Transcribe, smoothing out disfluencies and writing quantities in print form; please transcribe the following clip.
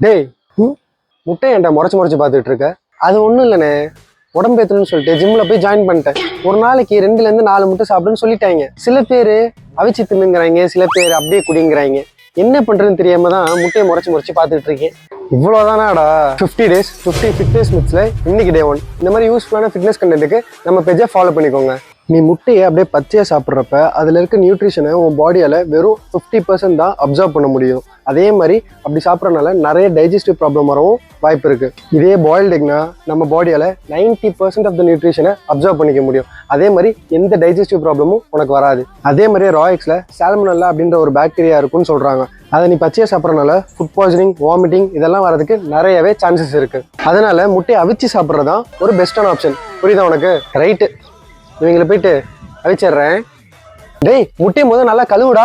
டேய் முட்டை ஏன்டா முறைச்சு பார்த்துட்டு இருக்க? அது ஒன்றும் இல்லைண்ணே, உடம்பு ஏற்றணும்னு சொல்லிட்டு ஜிம்மில் போய் ஜாயின் பண்ணிட்டேன். ஒரு நாளைக்கு 2லேருந்து 4 முட்டை சாப்பிடுன்னு சொல்லிட்டாங்க. சில பேர் அவிச்சு தின்னுங்கிறாங்க, சில பேர் அப்படியே குடிங்கிறாங்க. என்ன பண்ணுறதுன்னு தெரியாம தான் முட்டையை முறைச்சு பார்த்துட்டு இருக்கேன். இவ்வளோதானாடா 50 days 50 ஃபிட்னஸ் மித்ஸில் இன்னைக்கு டே 1. இந்த மாதிரி யூஸ்ஃபுல்லான ஃபிட்னஸ் கண்டென்ட்டுக்கு நம்ம பேஜை ஃபாலோ பண்ணிக்கோங்க. நீ முட்டையை அப்படியே பச்சையாக சாப்பிட்றப்ப அதில் இருக்க நியூட்ரிஷனை உன் பாடியால் வெறும் 50% தான் அப்சர்வ் பண்ண முடியும். அதே மாதிரி அப்படி சாப்பிட்றதுனால நிறைய டைஜஸ்டிவ் ப்ராப்ளம் வரவும் வாய்ப்பு இருக்குது. இதே பாயில்டு எக்னா நம்ம பாடியால் 90% ஆஃப் த நியூட்ரிஷனை அப்சர்வ் பண்ணிக்க முடியும். அதே மாதிரி எந்த டைஜஸ்டிவ் ப்ராப்ளமும் உனக்கு வராது. அதே மாதிரி ரா எக்ஸில் சால்மனெல்லா அப்படின்ற ஒரு பாக்டீரியா இருக்குன்னு சொல்கிறாங்க. அதை நீ பச்சையாக சாப்பிட்றதுனால ஃபுட் பாய்சனிங், வாமிட்டிங் இதெல்லாம் வரதுக்கு நிறையவே சான்சஸ் இருக்குது. அதனால முட்டையை அவிச்சு சாப்பிட்றது தான் ஒரு பெஸ்ட்டான ஆப்ஷன். புரியுதா உனக்கு? ரைட்டு, இவங்களை போயிட்டு அவிச்சிடுறேன். டேய் முட்டையை முதல் நல்லா கழுவுடா.